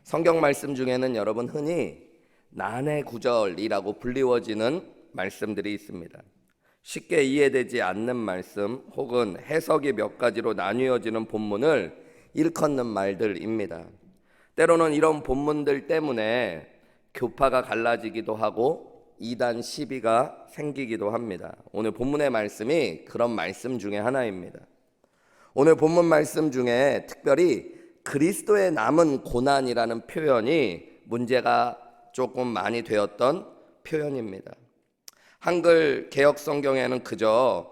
성경 말씀 중에는 여러분 흔히 난해 구절이라고 불리워지는 말씀들이 있습니다. 쉽게 이해되지 않는 말씀 혹은 해석이 몇 가지로 나뉘어지는 본문을 일컫는 말들입니다. 때로는 이런 본문들 때문에 교파가 갈라지기도 하고 이단 시비가 생기기도 합니다. 오늘 본문의 말씀이 그런 말씀 중에 하나입니다. 오늘 본문 말씀 중에 특별히 그리스도의 남은 고난이라는 표현이 문제가 조금 많이 되었던 표현입니다. 한글 개역 성경에는 그저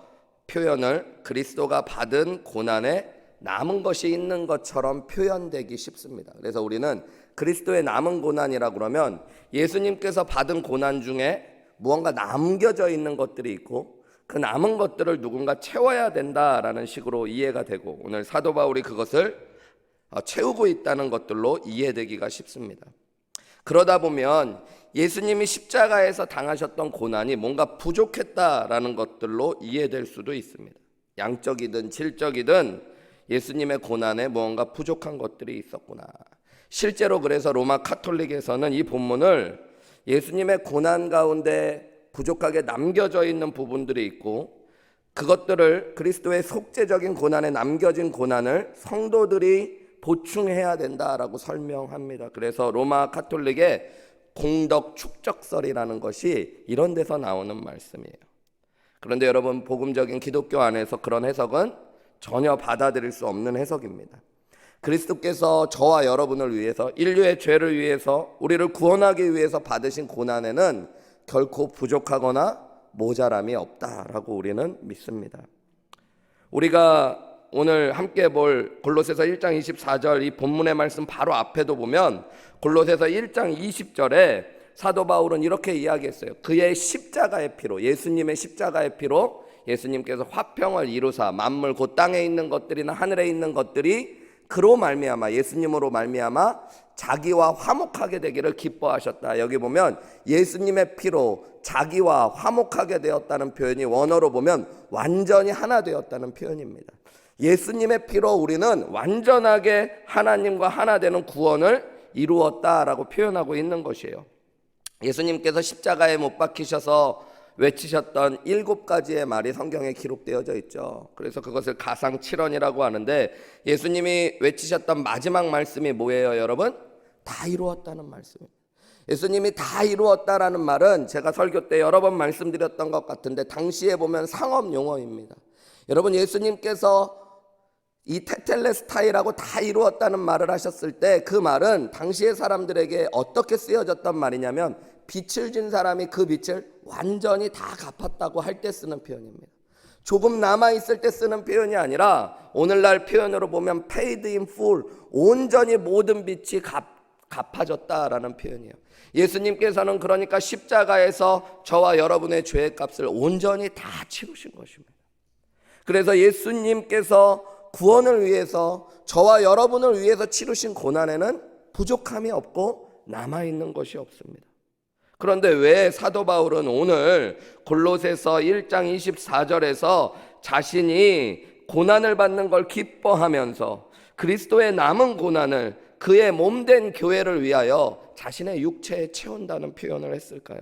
표현을 그리스도가 받은 고난에 남은 것이 있는 것처럼 표현되기 쉽습니다. 그래서 우리는 그리스도의 남은 고난이라고 그러면 예수님께서 받은 고난 중에 무언가 남겨져 있는 것들이 있고 그 남은 것들을 누군가 채워야 된다라는 식으로 이해가 되고, 오늘 사도 바울이 그것을 채우고 있다는 것들로 이해되기가 쉽습니다. 그러다 보면 예수님이 십자가에서 당하셨던 고난이 뭔가 부족했다라는 것들로 이해될 수도 있습니다. 양적이든 질적이든 예수님의 고난에 무언가 부족한 것들이 있었구나. 실제로 그래서 로마 카톨릭에서는 이 본문을 예수님의 고난 가운데 부족하게 남겨져 있는 부분들이 있고, 그것들을 그리스도의 속죄적인 고난에 남겨진 고난을 성도들이 보충해야 된다라고 설명합니다. 그래서 로마 카톨릭의 공덕 축적설이라는 것이 이런 데서 나오는 말씀이에요. 그런데 여러분, 복음적인 기독교 안에서 그런 해석은 전혀 받아들일 수 없는 해석입니다. 그리스도께서 저와 여러분을 위해서, 인류의 죄를 위해서, 우리를 구원하기 위해서 받으신 고난에는 결코 부족하거나 모자람이 없다라고 우리는 믿습니다. 우리가 오늘 함께 볼 골로새서 1장 24절 이 본문의 말씀 바로 앞에도 보면 골로새서 1장 20절에 사도 바울은 이렇게 이야기했어요. 그의 십자가의 피로, 예수님의 십자가의 피로 예수님께서 화평을 이루사 만물 곧 땅에 있는 것들이나 하늘에 있는 것들이 그로 말미암아, 예수님으로 말미암아 자기와 화목하게 되기를 기뻐하셨다. 여기 보면 예수님의 피로 자기와 화목하게 되었다는 표현이 원어로 보면 완전히 하나 되었다는 표현입니다. 예수님의 피로 우리는 완전하게 하나님과 하나 되는 구원을 이루었다라고 표현하고 있는 것이에요. 예수님께서 십자가에 못 박히셔서 외치셨던 7가지의 말이 성경에 기록되어져 있죠. 그래서 그것을 가상칠언이라고 하는데, 예수님이 외치셨던 마지막 말씀이 뭐예요, 여러분? 다 이루었다는 말씀입니다. 예수님이 다 이루었다라는 말은 제가 설교 때 여러 번 말씀드렸던 것 같은데, 당시에 보면 상업 용어입니다. 여러분, 예수님께서 이 테텔레스타이라고 다 이루었다는 말을 하셨을 때 그 말은 당시의 사람들에게 어떻게 쓰여졌던 말이냐면, 빚을 진 사람이 그 빚을 완전히 다 갚았다고 할 때 쓰는 표현입니다. 조금 남아있을 때 쓰는 표현이 아니라 오늘날 표현으로 보면 paid in full, 온전히 모든 빚이 갚아졌다라는 표현이에요. 예수님께서는 그러니까 십자가에서 저와 여러분의 죄의 값을 온전히 다 치르신 것입니다. 그래서 예수님께서 구원을 위해서, 저와 여러분을 위해서 치르신 고난에는 부족함이 없고 남아있는 것이 없습니다. 그런데 왜 사도 바울은 오늘 골로새서 1장 24절에서 자신이 고난을 받는 걸 기뻐하면서 그리스도의 남은 고난을 그의 몸된 교회를 위하여 자신의 육체에 채운다는 표현을 했을까요?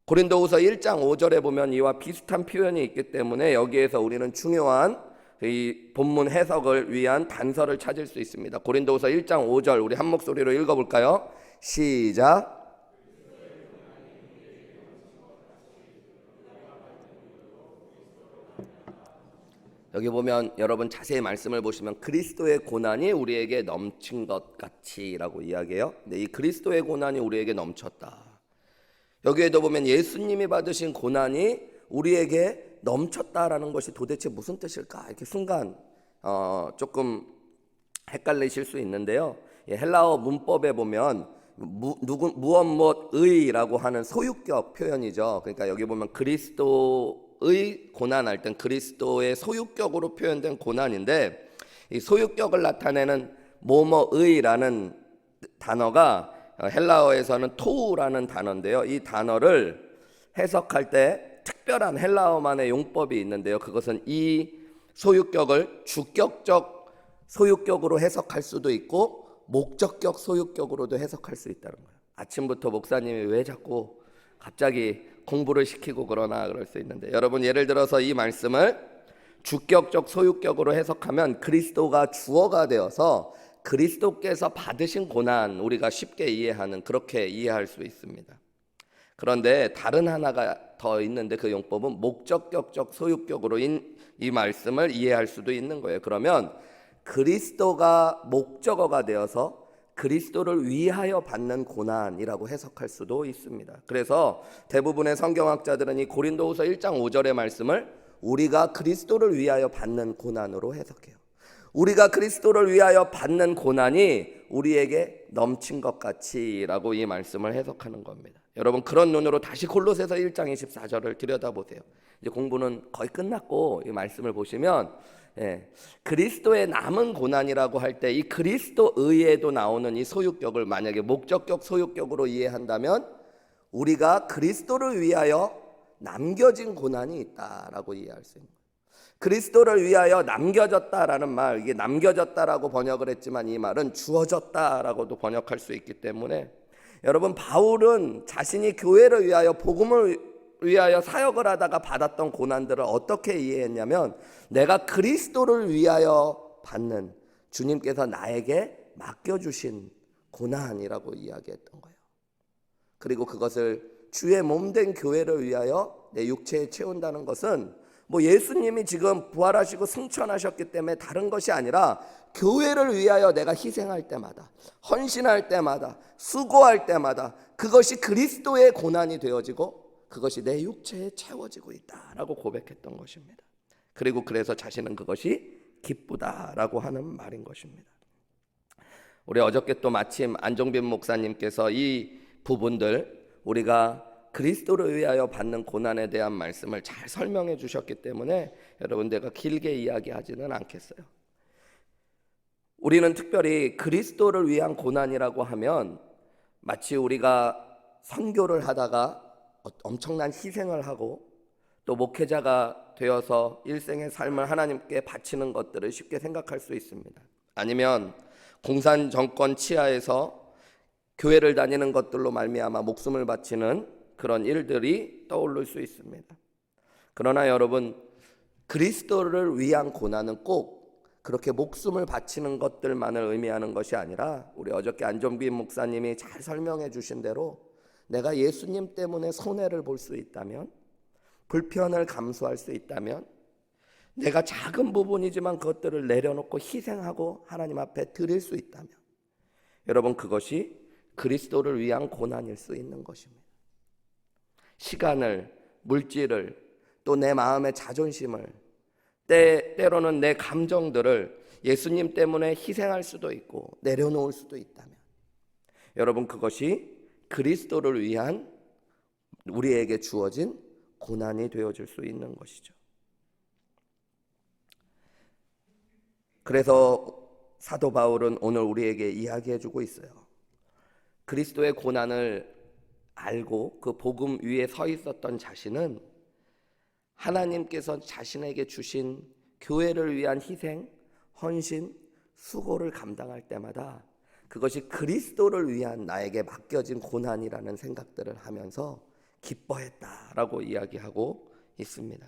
고린도후서 1장 5절에 보면 이와 비슷한 표현이 있기 때문에 여기에서 우리는 중요한 이 본문 해석을 위한 단서를 찾을 수 있습니다. 고린도후서 1장 5절 우리 한 목소리로 읽어볼까요? 시작. 여기 보면 여러분 자세히 말씀을 보시면 그리스도의 고난이 우리에게 넘친 것 같이라고 이야기해요. 근데 이 그리스도의 고난이 우리에게 넘쳤다. 여기에도 보면 예수님이 받으신 고난이 우리에게 넘쳤다라는 것이 도대체 무슨 뜻일까? 이렇게 순간 조금 헷갈리실 수 있는데요. 헬라어 문법에 보면 무엇무엇의라고 하는 소유격 표현이죠. 그러니까 여기 보면 그리스도의 고난할 땐 그리스도의 소유격으로 표현된 고난인데, 이 소유격을 나타내는 뭐뭐의라는 단어가 헬라어에서는 토우라는 단어인데요. 이 단어를 해석할 때 특별한 헬라어만의 용법이 있는데요. 그것은 이 소유격을 주격적 소유격으로 해석할 수도 있고 목적격 소유격으로도 해석할 수 있다는 거예요. 아침부터 목사님이 왜 자꾸 갑자기 공부를 시키고 그러나 그럴 수 있는데, 여러분 예를 들어서 이 말씀을 주격적 소유격으로 해석하면 그리스도가 주어가 되어서 그리스도께서 받으신 고난, 우리가 쉽게 이해하는, 그렇게 이해할 수 있습니다. 그런데 다른 하나가 더 있는데 그 용법은 목적격적 소유격으로 이 말씀을 이해할 수도 있는 거예요. 그러면 그리스도가 목적어가 되어서 그리스도를 위하여 받는 고난이라고 해석할 수도 있습니다. 그래서 대부분의 성경학자들은 이 고린도후서 1장 5절의 말씀을 우리가 그리스도를 위하여 받는 고난으로 해석해요. 우리가 그리스도를 위하여 받는 고난이 우리에게 넘친 것 같이라고 이 말씀을 해석하는 겁니다. 여러분 그런 눈으로 다시 골로새서 1장 24절을 들여다보세요. 이제 공부는 거의 끝났고 이 말씀을 보시면 그리스도의 남은 고난이라고 할 때 이 그리스도 의에도 나오는 이 소유격을 만약에 목적격 소유격으로 이해한다면 우리가 그리스도를 위하여 남겨진 고난이 있다라고 이해할 수 있는 거예요. 그리스도를 위하여 남겨졌다라는 말, 이게 남겨졌다라고 번역을 했지만 이 말은 주어졌다라고도 번역할 수 있기 때문에, 여러분 바울은 자신이 교회를 위하여 복음을 위하여 사역을 하다가 받았던 고난들을 어떻게 이해했냐면 내가 그리스도를 위하여 받는, 주님께서 나에게 맡겨주신 고난이라고 이야기했던 거예요. 그리고 그것을 주의 몸된 교회를 위하여 내 육체에 채운다는 것은 예수님이 지금 부활하시고 승천하셨기 때문에 다른 것이 아니라 교회를 위하여 내가 희생할 때마다, 헌신할 때마다, 수고할 때마다 그것이 그리스도의 고난이 되어지고 그것이 내 육체에 채워지고 있다라고 고백했던 것입니다. 그리고 그래서 자신은 그것이 기쁘다라고 하는 말인 것입니다. 우리 어저께 또 마침 안종빈 목사님께서 이 부분들, 우리가 그리스도를 위하여 받는 고난에 대한 말씀을 잘 설명해 주셨기 때문에 여러분 내가 길게 이야기하지는 않겠어요. 우리는 특별히 그리스도를 위한 고난이라고 하면 마치 우리가 선교를 하다가 엄청난 희생을 하고 또 목회자가 되어서 일생의 삶을 하나님께 바치는 것들을 쉽게 생각할 수 있습니다. 아니면 공산 정권 치하에서 교회를 다니는 것들로 말미암아 목숨을 바치는 그런 일들이 떠오를 수 있습니다. 그러나 여러분 그리스도를 위한 고난은 꼭 그렇게 목숨을 바치는 것들만을 의미하는 것이 아니라, 우리 어저께 안종빈 목사님이 잘 설명해 주신 대로 내가 예수님 때문에 손해를 볼 수 있다면, 불편을 감수할 수 있다면, 내가 작은 부분이지만 그것들을 내려놓고 희생하고 하나님 앞에 드릴 수 있다면, 여러분 그것이 그리스도를 위한 고난일 수 있는 것입니다. 시간을, 물질을, 또 내 마음의 자존심을, 때로는 내 감정들을 예수님 때문에 희생할 수도 있고 내려놓을 수도 있다면, 여러분 그것이 그리스도를 위한 우리에게 주어진 고난이 되어질 수 있는 것이죠. 그래서 사도 바울은 오늘 우리에게 이야기해주고 있어요. 그리스도의 고난을 알고 그 복음 위에 서 있었던 자신은 하나님께서 자신에게 주신 교회를 위한 희생, 헌신, 수고를 감당할 때마다 그것이 그리스도를 위한 나에게 맡겨진 고난이라는 생각들을 하면서 기뻐했다라고 이야기하고 있습니다.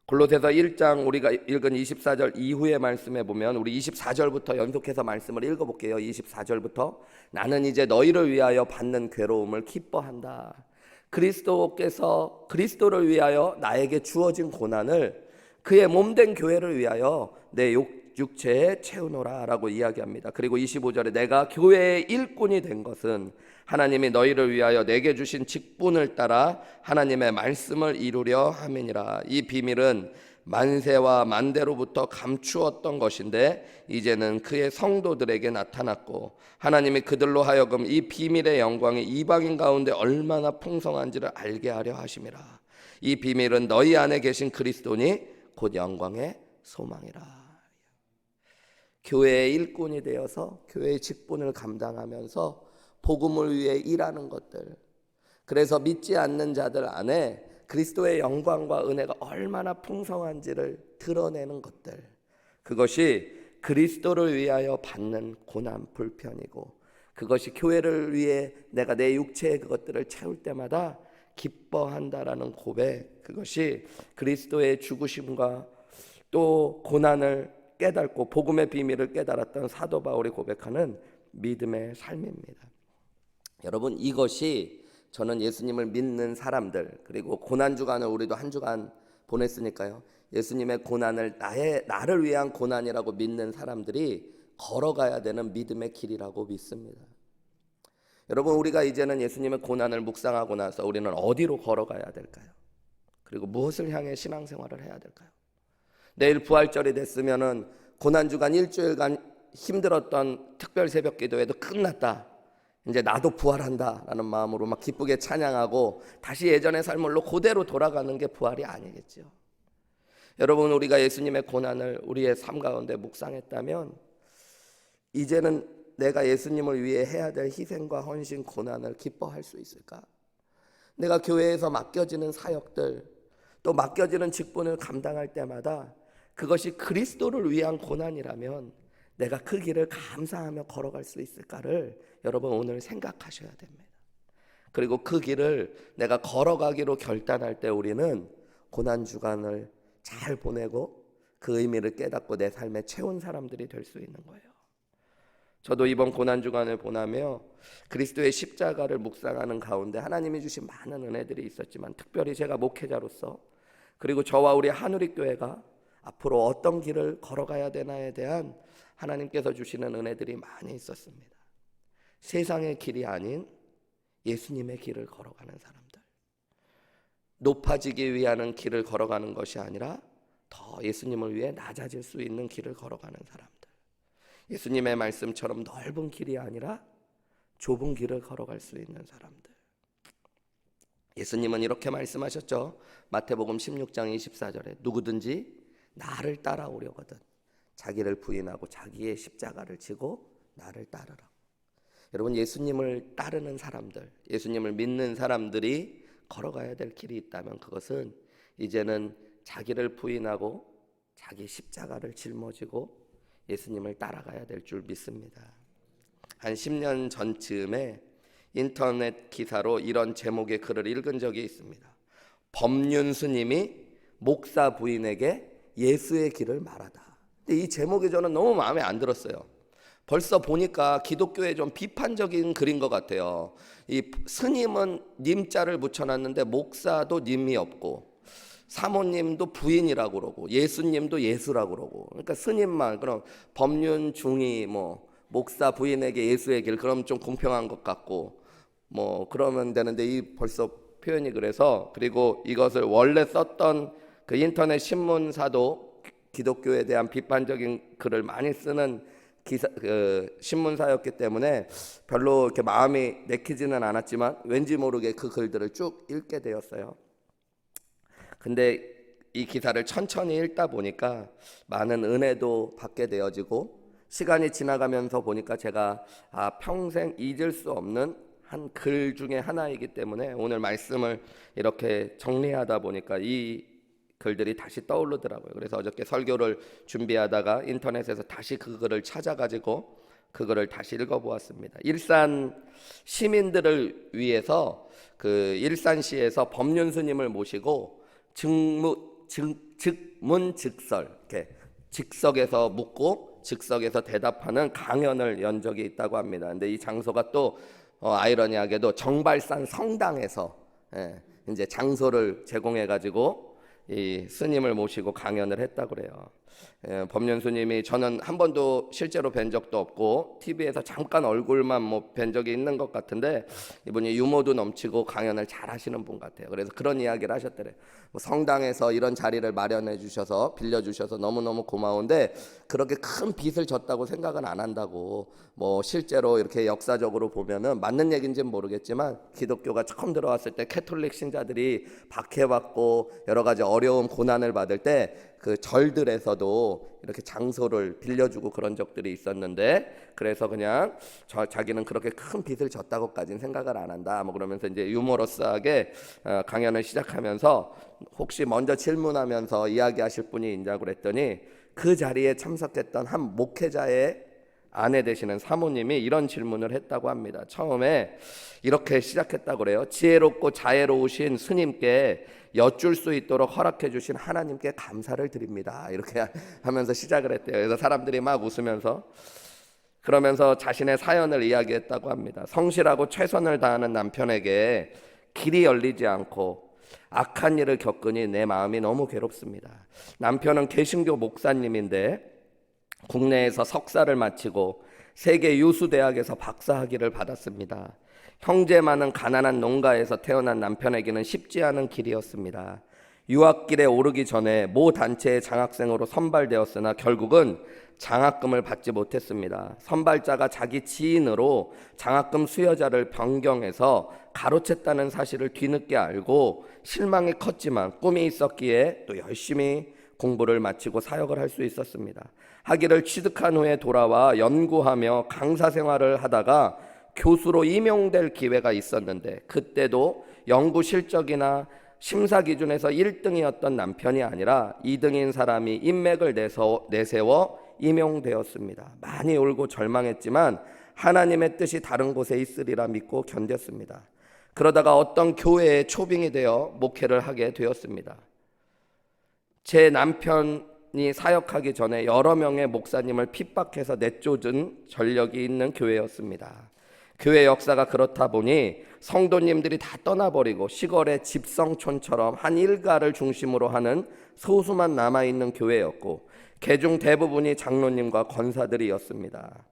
골로새서 1장 우리가 읽은 24절 이후의 말씀에 보면 우리 24절부터 연속해서 말씀을 읽어볼게요. 24절부터 나는 이제 너희를 위하여 받는 괴로움을 기뻐한다. 그리스도께서 그리스도를 위하여 나에게 주어진 고난을 그의 몸된 교회를 위하여 내 육체에 채우노라 라고 이야기합니다. 그리고 25절에 내가 교회의 일꾼이 된 것은 하나님이 너희를 위하여 내게 주신 직분을 따라 하나님의 말씀을 이루려 함이니라. 이 비밀은 만세와 만대로부터 감추었던 것인데 이제는 그의 성도들에게 나타났고 하나님이 그들로 하여금 이 비밀의 영광이 이방인 가운데 얼마나 풍성한지를 알게 하려 하심이라. 이 비밀은 너희 안에 계신 그리스도니 곧 영광의 소망이라. 교회의 일꾼이 되어서 교회의 직분을 감당하면서 복음을 위해 일하는 것들, 그래서 믿지 않는 자들 안에 그리스도의 영광과 은혜가 얼마나 풍성한지를 드러내는 것들, 그것이 그리스도를 위하여 받는 고난 불편이고, 그것이 교회를 위해 내가 내 육체의 그것들을 채울 때마다 기뻐한다라는 고백, 그것이 그리스도의 죽으심과 또 고난을 깨닫고 복음의 비밀을 깨달았던 사도 바울이 고백하는 믿음의 삶입니다. 여러분, 이것이 저는 예수님을 믿는 사람들, 그리고 고난 주간을 우리도 한 주간 보냈으니까요, 예수님의 고난을 나를 위한 고난이라고 믿는 사람들이 걸어가야 되는 믿음의 길이라고 믿습니다. 여러분, 우리가 이제는 예수님의 고난을 묵상하고 나서 우리는 어디로 걸어가야 될까요? 그리고 무엇을 향해 신앙생활을 해야 될까요? 내일 부활절이 됐으면은 고난주간 일주일간 힘들었던 특별 새벽 기도회도 끝났다, 이제 나도 부활한다 라는 마음으로 막 기쁘게 찬양하고 다시 예전의 삶으로 그대로 돌아가는 게 부활이 아니겠죠. 여러분, 우리가 예수님의 고난을 우리의 삶 가운데 묵상했다면 이제는 내가 예수님을 위해 해야 될 희생과 헌신, 고난을 기뻐할 수 있을까? 내가 교회에서 맡겨지는 사역들, 또 맡겨지는 직분을 감당할 때마다 그것이 그리스도를 위한 고난이라면 내가 그 길을 감사하며 걸어갈 수 있을까를 여러분 오늘 생각하셔야 됩니다. 그리고 그 길을 내가 걸어가기로 결단할 때 우리는 고난주간을 잘 보내고 그 의미를 깨닫고 내 삶에 채운 사람들이 될 수 있는 거예요. 저도 이번 고난주간을 보내며 그리스도의 십자가를 묵상하는 가운데 하나님이 주신 많은 은혜들이 있었지만, 특별히 제가 목회자로서, 그리고 저와 우리 한우리교회가 앞으로 어떤 길을 걸어가야 되나에 대한 하나님께서 주시는 은혜들이 많이 있었습니다. 세상의 길이 아닌 예수님의 길을 걸어가는 사람들, 높아지기 위한 길을 걸어가는 것이 아니라 더 예수님을 위해 낮아질 수 있는 길을 걸어가는 사람들, 예수님의 말씀처럼 넓은 길이 아니라 좁은 길을 걸어갈 수 있는 사람들. 예수님은 이렇게 말씀하셨죠. 마태복음 16장 24절에 누구든지 나를 따라오려거든 자기를 부인하고 자기의 십자가를 지고 나를 따르라. 여러분, 예수님을 따르는 사람들, 예수님을 믿는 사람들이 걸어가야 될 길이 있다면 그것은 이제는 자기를 부인하고 자기 십자가를 짊어지고 예수님을 따라가야 될 줄 믿습니다. 한 10년 전쯤에 인터넷 기사로 이런 제목의 글을 읽은 적이 있습니다. 법륜 스님이 목사 부인에게 예수의 길을 말하다. 근데 이 제목이 저는 너무 마음에 안 들었어요. 벌써 보니까 기독교에 좀 비판적인 글인 것 같아요. 이 스님은 님자를 붙여놨는데 목사도 님이 없고, 사모님도 부인이라고 그러고, 예수님도 예수라고 그러고, 그러니까 스님만, 그럼 법륜 중이 목사 부인에게 예수의 길, 그럼 좀 공평한 것 같고 그러면 되는데, 이 벌써 표현이 그래서, 그리고 이것을 원래 썼던 그 인터넷 신문사도 기독교에 대한 비판적인 글을 많이 쓰는 신문사였기 때문에 별로 이렇게 마음이 내키지는 않았지만 왠지 모르게 그 글들을 쭉 읽게 되었어요. 근데 이 기사를 천천히 읽다 보니까 많은 은혜도 받게 되어지고, 시간이 지나가면서 보니까 제가 평생 잊을 수 없는 한 글 중에 하나이기 때문에 오늘 말씀을 이렇게 정리하다 보니까 이 글들이 다시 떠오르더라고요. 그래서 어저께 설교를 준비하다가 인터넷에서 다시 그 글을 찾아가지고 그 글을 다시 읽어보았습니다. 일산 시민들을 위해서 그 일산시에서 법륜 스님을 모시고 즉문즉설, 이렇게 즉석에서 묻고 즉석에서 대답하는 강연을 연 적이 있다고 합니다. 근데 이 장소가 또 아이러니하게도 정발산 성당에서 이제 장소를 제공해 가지고 이 스님을 모시고 강연을 했다고 그래요. 법륜 스님이, 저는 한 번도 실제로 뵌 적도 없고 TV에서 잠깐 얼굴만 뵌 적이 있는 것 같은데, 이분이 유머도 넘치고 강연을 잘 하시는 분 같아요. 그래서 그런 이야기를 하셨더래요. 성당에서 이런 자리를 마련해 주셔서, 빌려 주셔서 너무너무 고마운데 그렇게 큰 빚을 졌다고 생각은 안 한다고, 실제로 이렇게 역사적으로 보면은 맞는 얘기인지는 모르겠지만 기독교가 처음 들어왔을 때 캐톨릭 신자들이 박해받고 여러 가지 어려움 고난을 받을 때 그 절들에서도 이렇게 장소를 빌려주고 그런 적들이 있었는데, 그래서 그냥 자기는 그렇게 큰 빚을 졌다고까지는 생각을 안 한다 그러면서 이제 유머러스하게 강연을 시작하면서 혹시 먼저 질문하면서 이야기하실 분이 있냐고 그랬더니 그 자리에 참석했던 한 목회자의 아내 되시는 사모님이 이런 질문을 했다고 합니다. 처음에 이렇게 시작했다고 그래요. 지혜롭고 자애로우신 스님께 여쭐 수 있도록 허락해 주신 하나님께 감사를 드립니다. 이렇게 하면서 시작을 했대요. 그래서 사람들이 막 웃으면서 그러면서 자신의 사연을 이야기했다고 합니다. 성실하고 최선을 다하는 남편에게 길이 열리지 않고 악한 일을 겪으니 내 마음이 너무 괴롭습니다. 남편은 개신교 목사님인데 국내에서 석사를 마치고 세계 유수 대학에서 박사학위를 받았습니다. 형제 많은 가난한 농가에서 태어난 남편에게는 쉽지 않은 길이었습니다. 유학길에 오르기 전에 모 단체의 장학생으로 선발되었으나 결국은 장학금을 받지 못했습니다. 선발자가 자기 지인으로 장학금 수여자를 변경해서 가로챘다는 사실을 뒤늦게 알고 실망이 컸지만 꿈이 있었기에 또 열심히 공부를 마치고 사역을 할 수 있었습니다. 학위를 취득한 후에 돌아와 연구하며 강사 생활을 하다가 교수로 임용될 기회가 있었는데 그때도 연구 실적이나 심사 기준에서 1등이었던 남편이 아니라 2등인 사람이 인맥을 내세워 임용되었습니다. 많이 울고 절망했지만 하나님의 뜻이 다른 곳에 있으리라 믿고 견뎠습니다. 그러다가 어떤 교회에 초빙이 되어 목회를 하게 되었습니다. 제 남편이 사역하기 전에 여러 명의 목사님을 핍박해서 내쫓은 전력이 있는 교회였습니다. 교회 역사가 그렇다 보니 성도님들이 다 떠나버리고 시골의 집성촌처럼 한 일가를 중심으로 하는 소수만 남아있는 교회였고 개중 대부분이 장로님과 권사들이었습니다.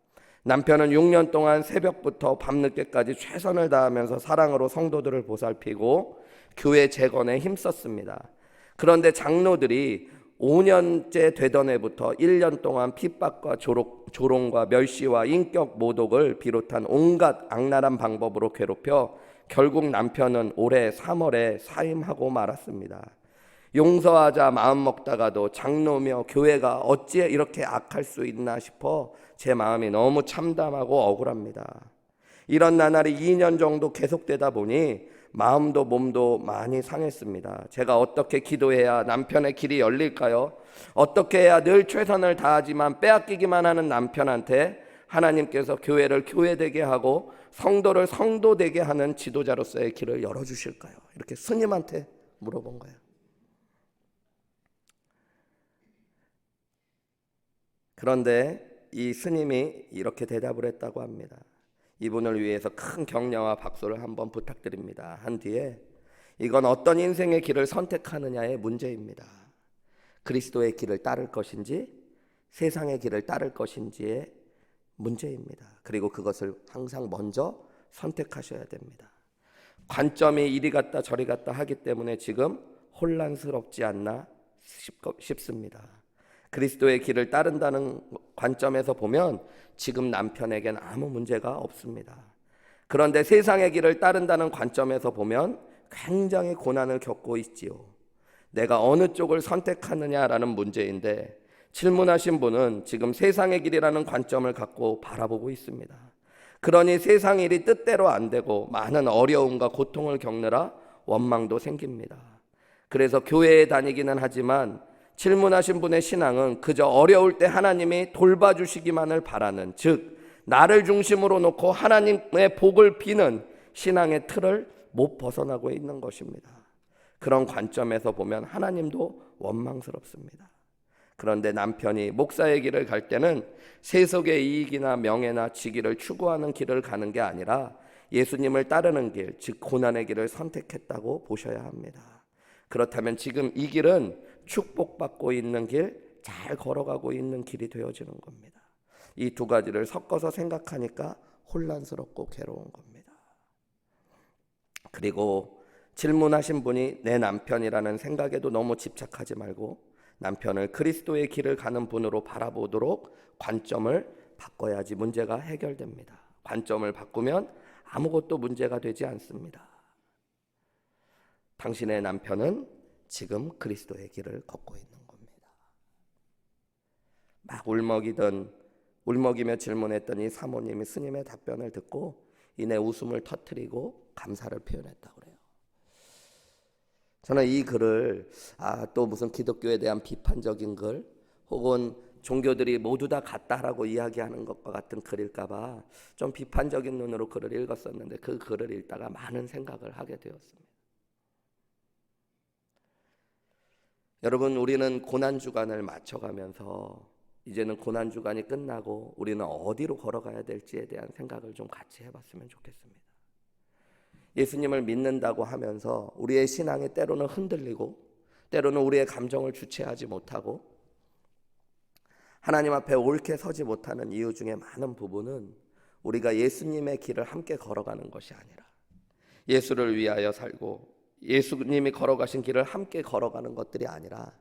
남편은 6년 동안 새벽부터 밤늦게까지 최선을 다하면서 사랑으로 성도들을 보살피고 교회 재건에 힘썼습니다. 그런데 장로들이 5년째 되던 해부터 1년 동안 핍박과 조롱과 멸시와 인격 모독을 비롯한 온갖 악랄한 방법으로 괴롭혀 결국 남편은 올해 3월에 사임하고 말았습니다. 용서하자 마음 먹다가도 장로며 교회가 어찌 이렇게 악할 수 있나 싶어 제 마음이 너무 참담하고 억울합니다. 이런 나날이 2년 정도 계속되다 보니 마음도 몸도 많이 상했습니다. 제가 어떻게 기도해야 남편의 길이 열릴까요? 어떻게 해야 늘 최선을 다하지만 빼앗기기만 하는 남편한테 하나님께서 교회를 교회되게 하고 성도를 성도되게 하는 지도자로서의 길을 열어주실까요? 이렇게 스님한테 물어본 거예요. 그런데 이 스님이 이렇게 대답을 했다고 합니다. 이분을 위해서 큰 격려와 박수를 한번 부탁드립니다. 한 뒤에 이건 어떤 인생의 길을 선택하느냐의 문제입니다. 그리스도의 길을 따를 것인지 세상의 길을 따를 것인지의 문제입니다. 그리고 그것을 항상 먼저 선택하셔야 됩니다. 관점이 이리 갔다 저리 갔다 하기 때문에 지금 혼란스럽지 않나 싶습니다. 그리스도의 길을 따른다는 관점에서 보면 지금 남편에겐 아무 문제가 없습니다. 그런데 세상의 길을 따른다는 관점에서 보면 굉장히 고난을 겪고 있지요. 내가 어느 쪽을 선택하느냐라는 문제인데 질문하신 분은 지금 세상의 길이라는 관점을 갖고 바라보고 있습니다. 그러니 세상 일이 뜻대로 안 되고 많은 어려움과 고통을 겪느라 원망도 생깁니다. 그래서 교회에 다니기는 하지만 질문하신 분의 신앙은 그저 어려울 때 하나님이 돌봐주시기만을 바라는, 즉 나를 중심으로 놓고 하나님의 복을 비는 신앙의 틀을 못 벗어나고 있는 것입니다. 그런 관점에서 보면 하나님도 원망스럽습니다. 그런데 남편이 목사의 길을 갈 때는 세속의 이익이나 명예나 직위를 추구하는 길을 가는 게 아니라 예수님을 따르는 길, 즉 고난의 길을 선택했다고 보셔야 합니다. 그렇다면 지금 이 길은 축복받고 있는 길, 잘 걸어가고 있는 길이 되어지는 겁니다. 이 두 가지를 섞어서 생각하니까 혼란스럽고 괴로운 겁니다. 그리고 질문하신 분이 내 남편이라는 생각에도 너무 집착하지 말고 남편을 그리스도의 길을 가는 분으로 바라보도록 관점을 바꿔야지 문제가 해결됩니다. 관점을 바꾸면 아무것도 문제가 되지 않습니다. 당신의 남편은 지금 그리스도의 길을 걷고 있는 겁니다. 막 울먹이며 질문했던 이 사모님이 스님의 답변을 듣고 이내 웃음을 터뜨리고 감사를 표현했다고 그래요. 저는 이 글을 또 무슨 기독교에 대한 비판적인 글 혹은 종교들이 모두 다 같다라고 이야기하는 것과 같은 글일까 봐 좀 비판적인 눈으로 글을 읽었었는데 그 글을 읽다가 많은 생각을 하게 되었습니다. 여러분, 우리는 고난주간을 맞춰가면서 이제는 고난주간이 끝나고 우리는 어디로 걸어가야 될지에 대한 생각을 좀 같이 해봤으면 좋겠습니다. 예수님을 믿는다고 하면서 우리의 신앙이 때로는 흔들리고 때로는 우리의 감정을 주체하지 못하고 하나님 앞에 옳게 서지 못하는 이유 중에 많은 부분은 우리가 예수님의 길을 함께 걸어가는 것이 아니라 예수를 위하여 살고 예수님이 걸어가신 길을 함께 걸어가는 것들이 아니라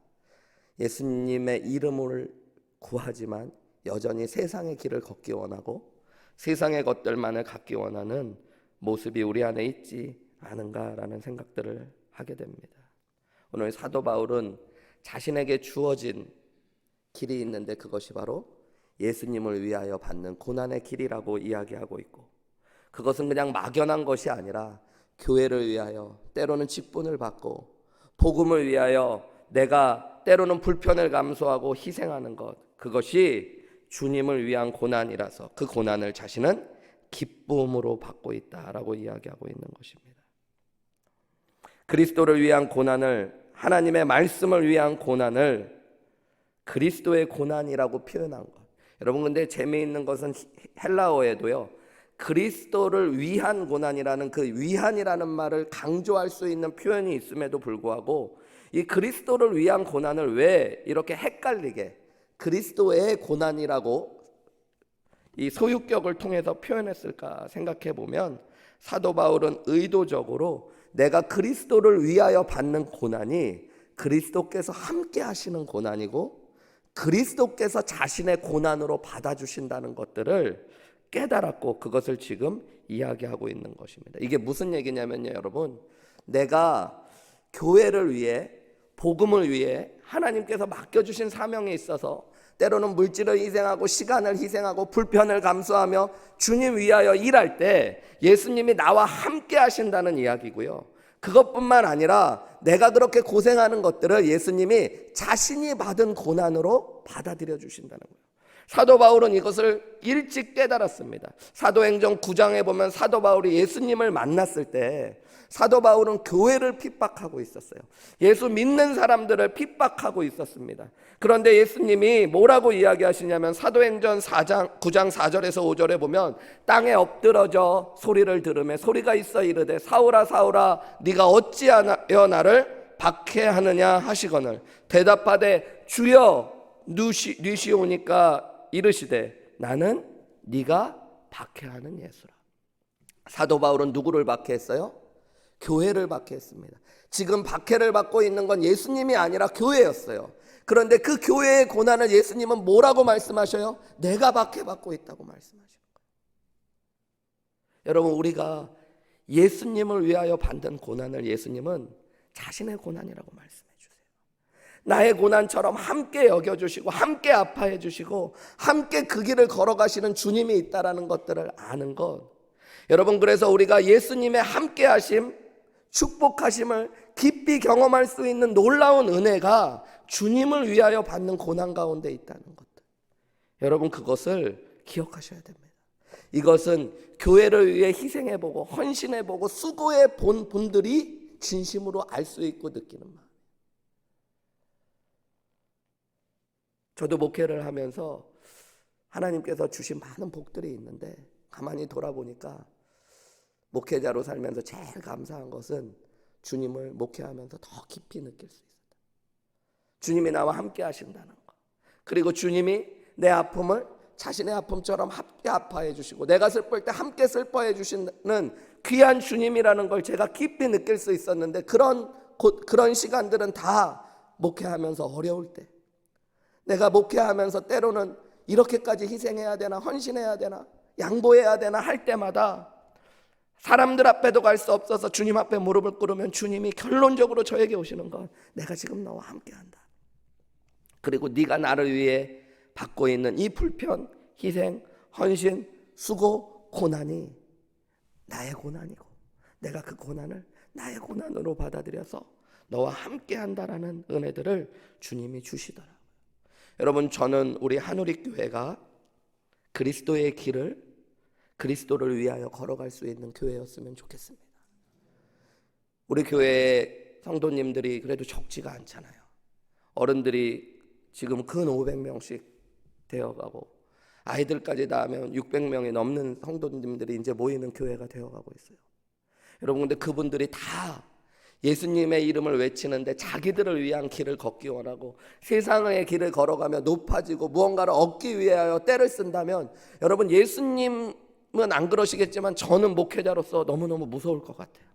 예수님의 이름을 구하지만 여전히 세상의 길을 걷기 원하고 세상의 것들만을 갖기 원하는 모습이 우리 안에 있지 않은가라는 생각들을 하게 됩니다. 오늘 사도 바울은 자신에게 주어진 길이 있는데 그것이 바로 예수님을 위하여 받는 고난의 길이라고 이야기하고 있고, 그것은 그냥 막연한 것이 아니라 교회를 위하여 때로는 직분을 받고 복음을 위하여 내가 때로는 불편을 감수하고 희생하는 것, 그것이 주님을 위한 고난이라서 그 고난을 자신은 기쁨으로 받고 있다라고 이야기하고 있는 것입니다. 그리스도를 위한 고난을, 하나님의 말씀을 위한 고난을 그리스도의 고난이라고 표현한 것. 여러분, 근데 재미있는 것은 헬라어에도요, 그리스도를 위한 고난이라는 그 위한이라는 말을 강조할 수 있는 표현이 있음에도 불구하고 이 그리스도를 위한 고난을 왜 이렇게 헷갈리게 그리스도의 고난이라고 이 소유격을 통해서 표현했을까 생각해 보면, 사도 바울은 의도적으로 내가 그리스도를 위하여 받는 고난이 그리스도께서 함께 하시는 고난이고 그리스도께서 자신의 고난으로 받아주신다는 것들을 깨달았고 그것을 지금 이야기하고 있는 것입니다. 이게 무슨 얘기냐면요, 여러분, 내가 교회를 위해 복음을 위해 하나님께서 맡겨주신 사명에 있어서 때로는 물질을 희생하고 시간을 희생하고 불편을 감수하며 주님 위하여 일할 때 예수님이 나와 함께 하신다는 이야기고요, 그것뿐만 아니라 내가 그렇게 고생하는 것들을 예수님이 자신이 받은 고난으로 받아들여 주신다는 거예요. 사도 바울은 이것을 일찍 깨달았습니다. 사도행전 9장에 보면 사도 바울이 예수님을 만났을 때 사도 바울은 교회를 핍박하고 있었어요. 예수 믿는 사람들을 핍박하고 있었습니다. 그런데 예수님이 뭐라고 이야기하시냐면 사도행전 9장 4절에서 5절에 보면 땅에 엎드러져 소리를 들으며 소리가 있어 이르되 사울아 사울아 네가 어찌하여 나를 박해하느냐 하시거늘 대답하되 주여 누시오니까 이르시되 나는 네가 박해하는 예수라. 사도 바울은 누구를 박해했어요? 교회를 박해했습니다. 지금 박해를 받고 있는 건 예수님이 아니라 교회였어요. 그런데 그 교회의 고난을 예수님은 뭐라고 말씀하셔요? 내가 박해받고 있다고 말씀하시는 거예요. 여러분, 우리가 예수님을 위하여 받는 고난을 예수님은 자신의 고난이라고 말씀해 주세요. 나의 고난처럼 함께 여겨주시고 함께 아파해 주시고 함께 그 길을 걸어가시는 주님이 있다는 것들을 아는 것. 여러분, 그래서 우리가 예수님의 함께 하심, 축복하심을 깊이 경험할 수 있는 놀라운 은혜가 주님을 위하여 받는 고난 가운데 있다는 것들, 여러분 그것을 기억하셔야 됩니다. 이것은 교회를 위해 희생해보고 헌신해보고 수고해 본 분들이 진심으로 알 수 있고 느끼는 마음. 저도 목회를 하면서 하나님께서 주신 많은 복들이 있는데 가만히 돌아보니까 목회자로 살면서 제일 감사한 것은 주님을 목회하면서 더 깊이 느낄 수 있었다. 주님이 나와 함께 하신다는 것, 그리고 주님이 내 아픔을 자신의 아픔처럼 함께 아파해 주시고 내가 슬플 때 함께 슬퍼해 주시는 귀한 주님이라는 걸 제가 깊이 느낄 수 있었는데, 그런 시간들은 다 목회하면서 어려울 때, 내가 목회하면서 때로는 이렇게까지 희생해야 되나, 헌신해야 되나, 양보해야 되나 할 때마다 사람들 앞에도 갈 수 없어서 주님 앞에 무릎을 꿇으면 주님이 결론적으로 저에게 오시는 건 내가 지금 너와 함께한다. 그리고 네가 나를 위해 받고 있는 이 불편, 희생, 헌신, 수고, 고난이 나의 고난이고 내가 그 고난을 나의 고난으로 받아들여서 너와 함께한다라는 은혜들을 주님이 주시더라고요. 여러분, 저는 우리 한우리교회가 그리스도의 길을, 그리스도를 위하여 걸어갈 수 있는 교회였으면 좋겠습니다. 우리 교회 성도님들이 그래도 적지가 않잖아요. 어른들이 지금 근 500명씩 되어가고 아이들까지 다 하면 600명이 넘는 성도님들이 이제 모이는 교회가 되어가고 있어요. 여러분, 근데 그분들이 다 예수님의 이름을 외치는데 자기들을 위한 길을 걷기 원하고 세상의 길을 걸어가며 높아지고 무언가를 얻기 위하여 때를 쓴다면, 여러분, 예수님은 안 그러시겠지만 저는 목회자로서 너무너무 무서울 것 같아요.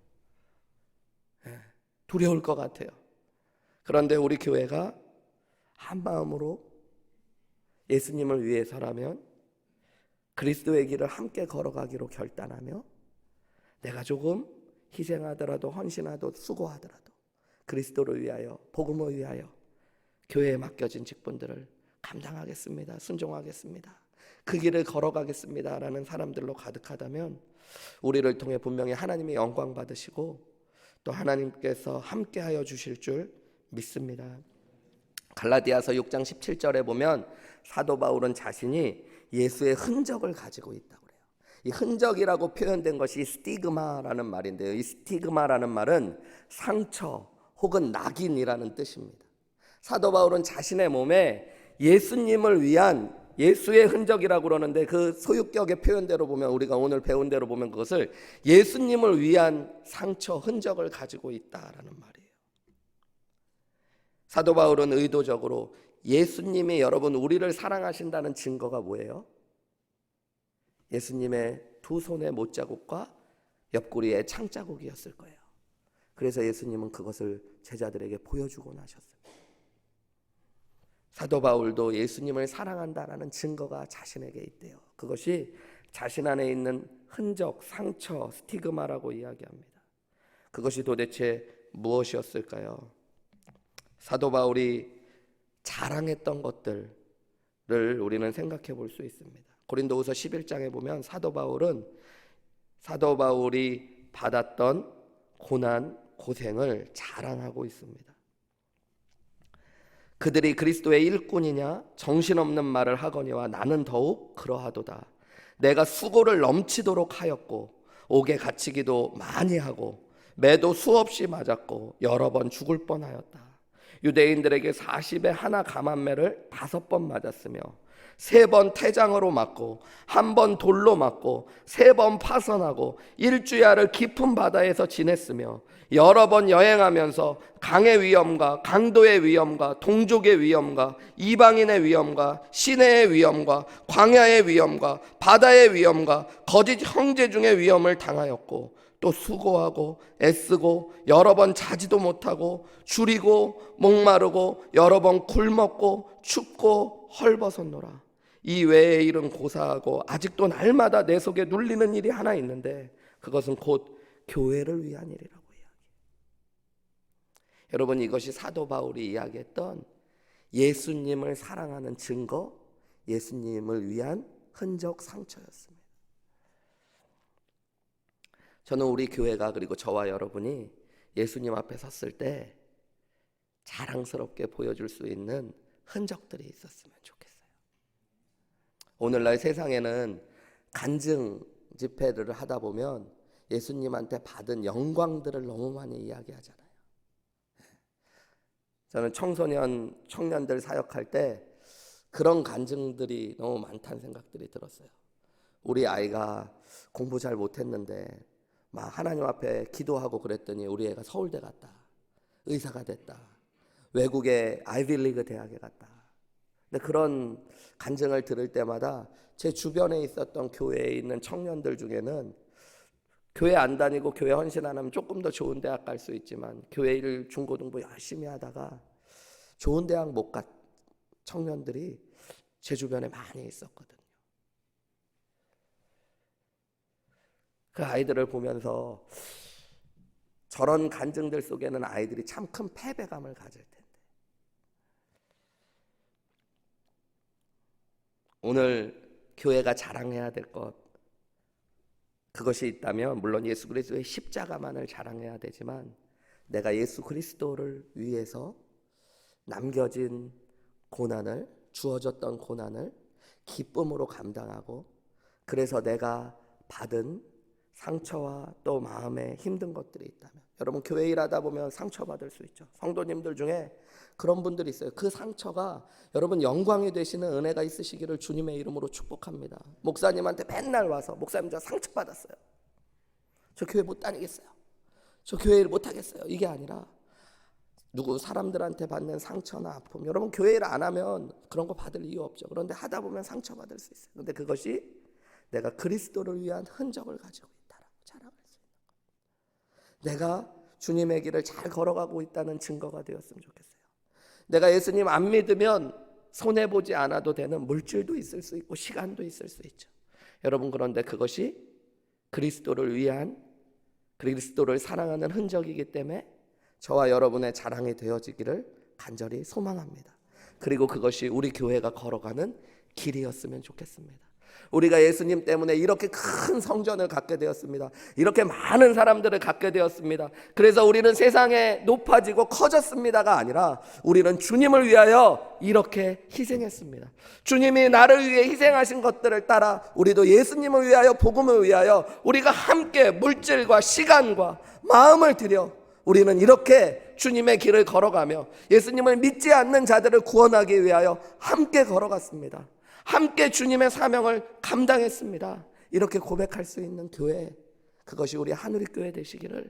두려울 것 같아요. 그런데 우리 교회가 한 마음으로 예수님을 위해서라면 그리스도의 길을 함께 걸어가기로 결단하며 내가 조금 희생하더라도 헌신하더라도 수고하더라도 그리스도를 위하여, 복음을 위하여 교회에 맡겨진 직분들을 감당하겠습니다. 순종하겠습니다. 그 길을 걸어가겠습니다 라는 사람들로 가득하다면 우리를 통해 분명히 하나님의 영광 받으시고 또 하나님께서 함께하여 주실 줄 믿습니다. 갈라디아서 6장 17절에 보면 사도 바울은 자신이 예수의 흔적을 가지고 있다고 그래요. 이 흔적이라고 표현된 것이 스티그마라는 말인데요. 이 스티그마라는 말은 상처 혹은 낙인이라는 뜻입니다. 사도 바울은 자신의 몸에 예수님을 위한 예수의 흔적이라고 그러는데, 그 소유격의 표현대로 보면, 우리가 오늘 배운 대로 보면 그것을 예수님을 위한 상처, 흔적을 가지고 있다라는 말이에요. 사도 바울은 의도적으로 예수님이, 여러분, 우리를 사랑하신다는 증거가 뭐예요? 예수님의 두 손의 못자국과 옆구리의 창자국이었을 거예요. 그래서 예수님은 그것을 제자들에게 보여주고 나셨습니다. 사도 바울도 예수님을 사랑한다라는 증거가 자신에게 있대요. 그것이 자신 안에 있는 흔적, 상처, 스티그마라고 이야기합니다. 그것이 도대체 무엇이었을까요? 사도 바울이 자랑했던 것들을 우리는 생각해 볼 수 있습니다. 고린도후서 11장에 보면 사도 바울이 받았던 고난, 고생을 자랑하고 있습니다. 그들이 그리스도의 일꾼이냐 정신없는 말을 하거니와 나는 더욱 그러하도다. 내가 수고를 넘치도록 하였고 옥에 갇히기도 많이 하고 매도 수없이 맞았고 여러 번 죽을 뻔하였다. 유대인들에게 40에 하나 감한매를 5번 맞았으며 3번 태장으로 맞고 1번 돌로 맞고 3번 파선하고 일주야를 깊은 바다에서 지냈으며 여러 번 여행하면서 강의 위험과 강도의 위험과 동족의 위험과 이방인의 위험과 시내의 위험과 광야의 위험과 바다의 위험과 거짓 형제 중의 위험을 당하였고 또 수고하고 애쓰고 여러 번 자지도 못하고 줄이고 목마르고 여러 번 굶었고 춥고 헐벗었노라. 이 외의 일은 고사하고 아직도 날마다 내 속에 눌리는 일이 하나 있는데 그것은 곧 교회를 위한 일이라고 이야기해요. 여러분, 이것이 사도 바울이 이야기했던 예수님을 사랑하는 증거, 예수님을 위한 흔적, 상처였습니다. 저는 우리 교회가, 그리고 저와 여러분이 예수님 앞에 섰을 때 자랑스럽게 보여줄 수 있는 흔적들이 있었으면 좋겠어요. 오늘날 세상에는 간증 집회를 하다 보면 예수님한테 받은 영광들을 너무 많이 이야기하잖아요. 저는 청년들 사역할 때 그런 간증들이 너무 많다는 생각들이 들었어요. 우리 아이가 공부 잘 못했는데 막 하나님 앞에 기도하고 그랬더니 우리 애가 서울대 갔다, 의사가 됐다, 외국의 아이비리그 대학에 갔다. 근데 그런 간증을 들을 때마다 제 주변에 있었던 교회에 있는 청년들 중에는 교회 안 다니고 교회 헌신 안 하면 조금 더 좋은 대학 갈 수 있지만 교회 일 중고등부 열심히 하다가 좋은 대학 못 간 청년들이 제 주변에 많이 있었거든요. 그 아이들을 보면서 저런 간증들 속에는 아이들이 참 큰 패배감을 가질 텐데, 오늘 교회가 자랑해야 될 것, 그것이 있다면 물론 예수 그리스도의 십자가만을 자랑해야 되지만 내가 예수 그리스도를 위해서 남겨진 고난을 주어졌던 고난을 기쁨으로 감당하고, 그래서 내가 받은 상처와 또 마음에 힘든 것들이 있다면, 여러분 교회 일하다 보면 상처받을 수 있죠. 성도님들 중에 그런 분들이 있어요. 그 상처가 여러분 영광이 되시는 은혜가 있으시기를 주님의 이름으로 축복합니다. 목사님한테 맨날 와서, 목사님 저 상처받았어요, 저 교회 못 다니겠어요, 저 교회 일 못 하겠어요, 이게 아니라 누구 사람들한테 받는 상처나 아픔, 여러분 교회 일 안 하면 그런 거 받을 이유 없죠. 그런데 하다 보면 상처받을 수 있어요. 그런데 그것이 내가 그리스도를 위한 흔적을 가지고 있다라고 자랑할 수 있는 거예요. 내가 주님의 길을 잘 걸어가고 있다는 증거가 되었으면 좋겠어요. 내가 예수님 안 믿으면 손해보지 않아도 되는 물질도 있을 수 있고 시간도 있을 수 있죠. 여러분 그런데 그것이 그리스도를 위한, 그리스도를 사랑하는 흔적이기 때문에 저와 여러분의 자랑이 되어지기를 간절히 소망합니다. 그리고 그것이 우리 교회가 걸어가는 길이었으면 좋겠습니다. 우리가 예수님 때문에 이렇게 큰 성전을 갖게 되었습니다. 이렇게 많은 사람들을 갖게 되었습니다. 그래서 우리는 세상에 높아지고 커졌습니다가 아니라 우리는 주님을 위하여 이렇게 희생했습니다. 주님이 나를 위해 희생하신 것들을 따라 우리도 예수님을 위하여, 복음을 위하여 우리가 함께 물질과 시간과 마음을 들여 우리는 이렇게 주님의 길을 걸어가며 예수님을 믿지 않는 자들을 구원하기 위하여 함께 걸어갔습니다. 함께 주님의 사명을 감당했습니다. 이렇게 고백할 수 있는 교회, 그것이 우리 한우리교회 되시기를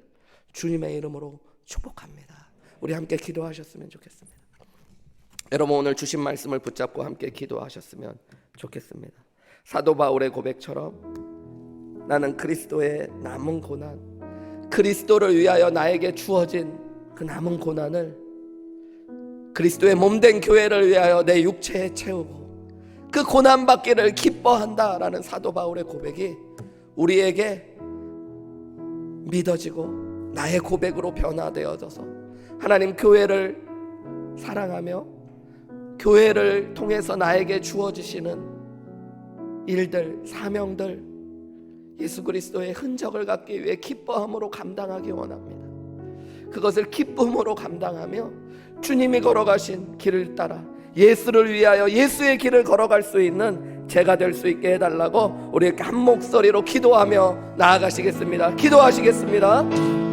주님의 이름으로 축복합니다. 우리 함께 기도하셨으면 좋겠습니다. 여러분 오늘 주신 말씀을 붙잡고 함께 기도하셨으면 좋겠습니다. 사도 바울의 고백처럼 나는 그리스도의 남은 고난, 그리스도를 위하여 나에게 주어진 그 남은 고난을 그리스도의 몸된 교회를 위하여 내 육체에 채우고 그 고난받기를 기뻐한다라는 사도 바울의 고백이 우리에게 믿어지고 나의 고백으로 변화되어져서 하나님 교회를 사랑하며 교회를 통해서 나에게 주어지시는 일들, 사명들, 예수 그리스도의 흔적을 갖기 위해 기뻐함으로 감당하기 원합니다. 그것을 기쁨으로 감당하며 주님이 걸어가신 길을 따라 예수를 위하여 예수의 길을 걸어갈 수 있는 제가 될 수 있게 해달라고 우리 한 목소리로 기도하며 나아가시겠습니다. 기도하시겠습니다.